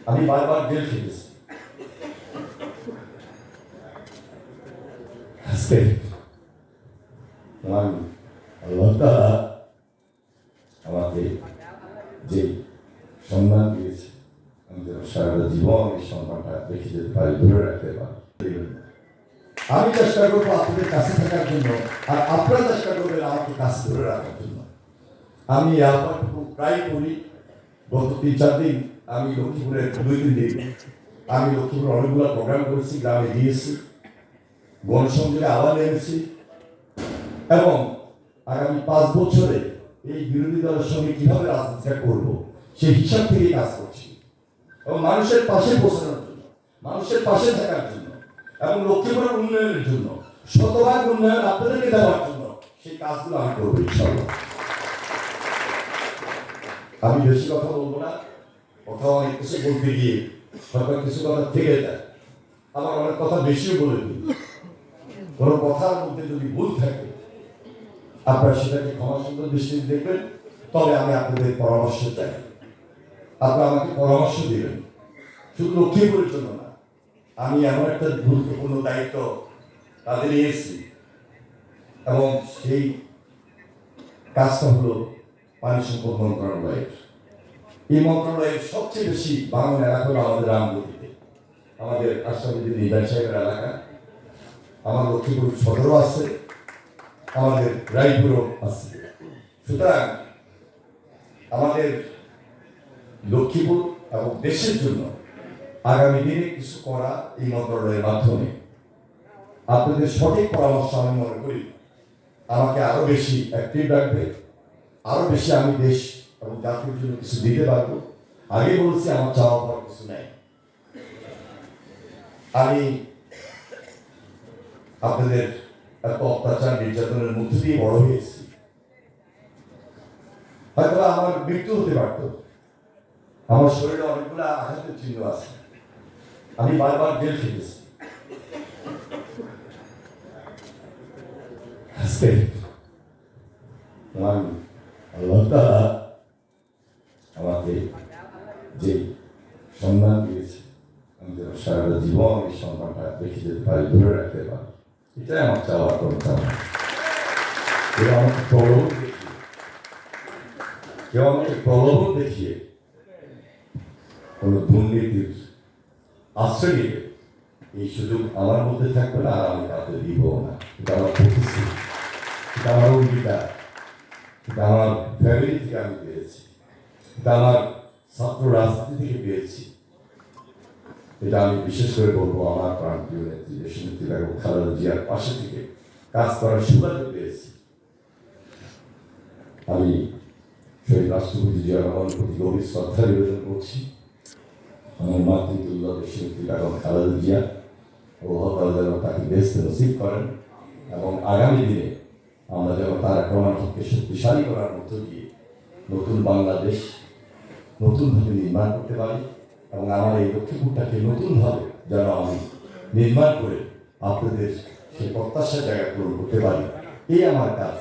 আমি বারবার জেল খেটেছি। আজকে আল্লাহ তাআলা আমাকে যে সম্মান দিয়েছে, আমি যেন সারাটা জীবন এই সম্মানটা রেখে যেতে পারি, ধরে রাখতে পারি। আমি চেষ্টা করবো আপনাদের কাছে থাকার জন্য, আর আপনারা চেষ্টা করবেন আমাকে কাছে ধরে রাখার জন্য। আমি আহ্বানটুকু প্রায় করি। গত 3-4 দিন আমি লক্ষ্মীপুরের 2-3 দিন আমি লক্ষ্মীপুরে অনেকগুলো প্রোগ্রাম করেছি, গ্রামে দিয়েছি, গণসংযোগে আওয়াজ এনেছি এবং আগামী 5 বছরে এই বিরোধী দলের সঙ্গে কিভাবে রাজনীতিটা করব সেই হিসাব থেকে কাজ করছি এবং মানুষের পাশে পৌঁছানোর জন্য, মানুষের পাশে থাকার জন্য এবং লক্ষ্মীপুরের উন্নয়নের জন্য, শতভাগ উন্নয়ন আপনাদেরকে দেওয়ার জন্য সেই কাজগুলো আমি করবো ইনশাআল্লাহ। আমি বেশি কথা বলবো না, কোথাও অনেক কিছু বলতে গিয়ে হয়তো কিছু কথা থেকে যায়, আবার অনেক কথা বেশিও বলে দিই। কোনো কথার মধ্যে যদি ভুল থাকে আপনারা সেটাকে ক্ষমা সুন্দর দৃষ্টিতে দেখবেন। তবে আমি আপনাদের পরামর্শ চাই, আপনারা আমাকে পরামর্শ দিবেন, শুধু লক্ষ্মীপুরের জন্য না। আমি এমন একটা গুরুত্বপূর্ণ দায়িত্ব তাদের নিয়েছি এবং সেই কাজটা হলো পানি সম্পদ মন্ত্রণালয়ের। এই মন্ত্রণালয়ের সবচেয়ে বেশি বাংলা এলাকা হলো আমাদের রামগতিতে, আমাদের আশরাফুদ্দিন নিজাম সাহেবের এলাকা। আমার লক্ষ্মীপুর সদরও আছে, আমাদের রায়পুরও আছে। সুতরাং আমাদের লক্ষ্মীপুর এবং দেশের জন্য আগামী দিনে কিছু করা এই মন্ত্রণালয়ের মাধ্যমে আপনাদের সঠিক পরামর্শ আমি মনে করি আমাকে আরো বেশি অ্যাক্টিভ রাখবে, আরো বেশি আমি দেশ এবং জাতির জন্য কিছু দিতে পারবো। আগে বলছি আমার চাওয়া পাওয়ার কিছু নাই। আমি আপনাদের এত অত্যাচার নির্যাতনের মধ্যে দিয়ে বড় হয়েছি, হয়তো আমার মৃত্যু হতে পারত, আমার শরীরে অনেকগুলো আঘাতের চিহ্ন আছে, আমি বারবার জেল খেটেছি। আজকে আল্লাহ তাআলা আমাকে যে সম্মান দিয়েছে, আমি যেন সারাটা জীবন এই সম্মানটা রেখে যেতে পারি, ধরে রাখতে পারি, এটাই আমার চাওয়ার কোনো চাওয়া। কেউ আমাকে প্রলোভন দেখিয়ে কোনো দুর্নীতির আশ্রয় নিবে এই সুযোগ আমার মধ্যে থাকবে না, আর আমি তাতে দিব না। এটা আমার প্রতিশ্রুতি, এটা আমার অঙ্গীকার, এটা আমার ফ্যামিলি থেকে আমি পেয়েছি, এটা আমার ছাত্র রাজনীতি থেকে পেয়েছি। এটা আমি বিশেষ করে বলবো আমার প্রাণপ্রিয় নেত্রী দেশনেত্রী বেগম খালেদা জিয়ার পাশে থেকে কাজ করার সুযোগ পেয়েছি। আমি শহীদ রাষ্ট্রপতি জিয়া রহমানের প্রতি গভীর শ্রদ্ধা নিবেদন করছি। আমার মাতৃতুল্য দেশনেত্রী বেগম খালেদা জিয়া ও যেন তাকে বেস্ট নসিব করেন এবং আগামী দিনে আমরা যেন তার প্রমাণকে শক্তিশালী করার মধ্য দিয়ে নতুন বাংলাদেশ নতুনভাবে নির্মাণ করতে পারি এবং আমার এই লক্ষ্মীপুরটাকে নতুনভাবে যেন আমি নির্মাণ করে আপনাদের সেই প্রত্যাশার জায়গা পূরণ করতে পারি। এই আমার কাজ।